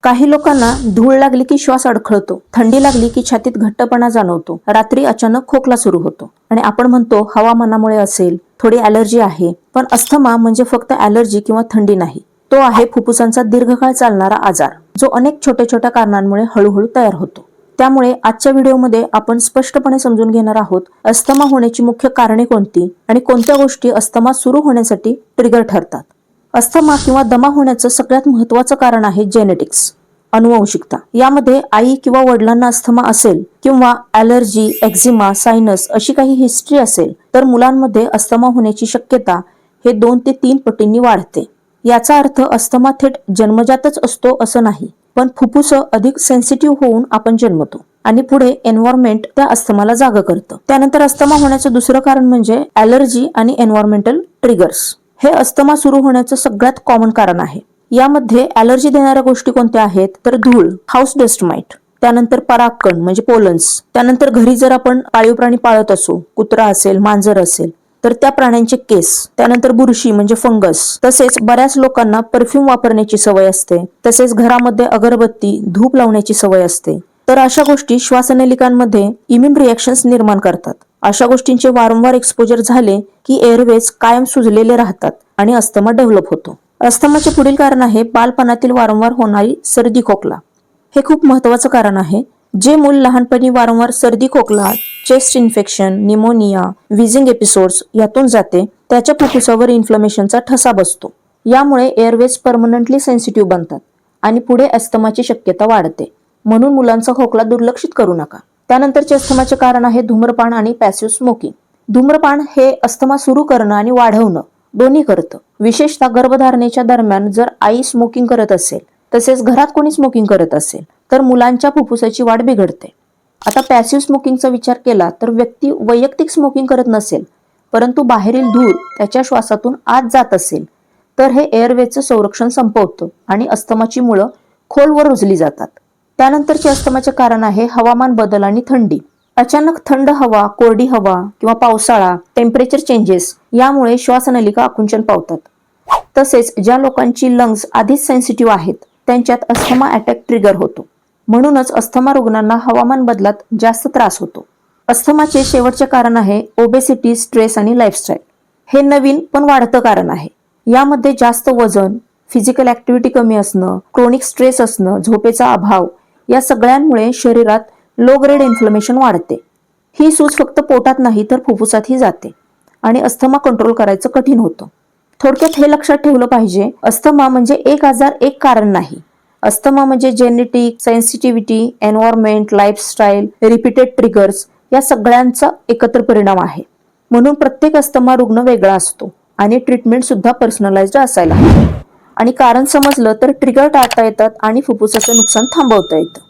काही लोकांना धूळ लागली की श्वास अडखळतो, थंडी लागली की छातीत घट्टपणा जाणवतो, रात्री अचानक खोकला सुरू होतो आणि आपण म्हणतो हवामानामुळे असेल, थोडी ॲलर्जी आहे. पण अस्थमा म्हणजे फक्त ॲलर्जी किंवा थंडी नाही, तो आहे फुफ्फुसांचा दीर्घकाळ चालणारा आजार, जो अनेक छोट्या छोट्या कारणांमुळे हळूहळू तयार होतो. त्यामुळे आजच्या व्हिडिओमध्ये आपण स्पष्टपणे समजून घेणार आहोत अस्थमा होण्याची मुख्य कारणे कोणती आणि कोणत्या गोष्टी अस्थमा सुरू होण्यासाठी ट्रिगर ठरतात. अस्थमा किंवा दमा होण्याचं सगळ्यात महत्त्वाचं कारण आहे जेनेटिक्स, अनुवंशिकता. यामध्ये आई किंवा वडिलांना अस्थमा असेल किंवा ॲलर्जी, एक्झिमा, सायनस अशी काही हिस्ट्री असेल तर मुलांमध्ये अस्थमा होण्याची शक्यता हे 2 ते 3 पटींनी वाढते. याचा अर्थ अस्थमा थेट जन्मजातच असतो असं नाही, पण फुफ्फुस अधिक सेन्सिटिव्ह होऊन आपण जन्मतो आणि पुढे एन्व्हायरमेंट त्या अस्थमाला जागा करतं. त्यानंतर अस्थमा होण्याचं दुसरं कारण म्हणजे ॲलर्जी आणि एन्व्हायरमेंटल ट्रिगर्स. हे अस्थमा सुरू होण्याचं सगळ्यात कॉमन कारण आहे. यामध्ये ॲलर्जी देणाऱ्या गोष्टी कोणत्या आहेत तर धूळ, हाऊस डस्ट माइट, त्यानंतर परागकण म्हणजे पोलन्स, त्यानंतर घरी जर आपण पाळीव प्राणी पाळत असू, कुत्रा असेल, मांजर असेल तर त्या प्राण्यांचे केस, त्यानंतर बुरशी म्हणजे फंगस, तसेच बऱ्याच लोकांना परफ्यूम वापरण्याची सवय असते, तसेच घरामध्ये अगरबत्ती, धूप लावण्याची सवय असते. तर अशा गोष्टी श्वासनलिकांमध्ये इम्युन रिएक्शन्स निर्माण करतात. अशा गोष्टींचे वारंवार एक्सपोजर झाले की एअरवेज कायम सुजलेले राहतात आणि अस्थमा डेव्हलप होतो. अस्थमाचे पुढील कारण आहे बालपणातील वारंवार होणारी सर्दी खोकला. हे खूप महत्त्वाचं कारण आहे. जे मूल लहानपणी वारंवार सर्दी खोकला, chest infection, pneumonia, wheezing episodes यातून जाते, त्याच्या फुफ्फुसावर इन्फ्लमेशनचा ठसा बसतो. यामुळे एअरवेज परमनंटली सेन्सिटिव्ह बनतात आणि पुढे अस्थमाची शक्यता वाढते. म्हणून मुलांचा खोकला दुर्लक्षित करू नका. त्यानंतरचे अस्थमाचे कारण आहे धूम्रपान आणि पॅसिव्ह स्मोकिंग. धूम्रपान हे अस्थमा सुरू करणं आणि वाढवणं दोन्ही करतं. विशेषतः गर्भधारणेच्या दरम्यान जर आई स्मोकिंग करत असेल, तसेच घरात कोणी स्मोकिंग करत असेल तर मुलांच्या फुफ्फुसाची वाढ बिघडते. आता पॅसिव्ह स्मोकिंगचा विचार केला तर व्यक्ती वैयक्तिक स्मोकिंग करत नसेल, परंतु बाहेरील धूर त्याच्या श्वासातून आत जात असेल तर हे एअरवेजचं संरक्षण संपवतं आणि अस्थमाची मुळं खोलवर रुजली जातात. त्यानंतरचे अस्थमाचे कारण आहे हवामान बदल आणि थंडी. अचानक थंड हवा, कोरडी हवा किंवा पावसाळा, टेम्परेचर चेंजेस यामुळे श्वासनलिका आकुंचन पावतात. तसेच ज्या लोकांची लंग्स आधीच सेन्सिटिव्ह आहेत त्यांच्यात अस्थमा अटॅक ट्रिगर होतो. म्हणूनच अस्थमा रुग्णांना हवामान बदलात जास्त त्रास होतो. अस्थमाचे शेवटचे कारण आहे ओबेसिटी, स्ट्रेस आणि लाईफस्टाईल. हे नवीन पण वाढतं कारण आहे. यामध्ये जास्त वजन, फिजिकल ऍक्टिव्हिटी कमी असणं, क्रोनिक स्ट्रेस असणं, झोपेचा अभाव या सगळ्यांमुळे शरीरात लो ग्रेड इन्फ्लमेशन वाढते. ही सूज फक्त पोटात नाही तर फुफ्फुसातही जाते आणि अस्थमा कंट्रोल करायचं कठीण होतं. थोडक्यात हे लक्षात ठेवलं पाहिजे, अस्थमा म्हणजे एक आजार, एक कारण नाही. अस्थमा म्हणजे genetic, sensitivity, environment, lifestyle, repeated triggers या सगळ्यांचा एकत्र परिणाम आहे. म्हणून प्रत्येक अस्थमा रुग्ण वेगळा असतो आणि ट्रीटमेंट सुद्धा पर्सनलाइज्ड असायला हवी. आणि कारण समजलं तर ट्रिगर टाळता येतात आणि फुफ्फुसाचं नुकसान थांबवता येतं.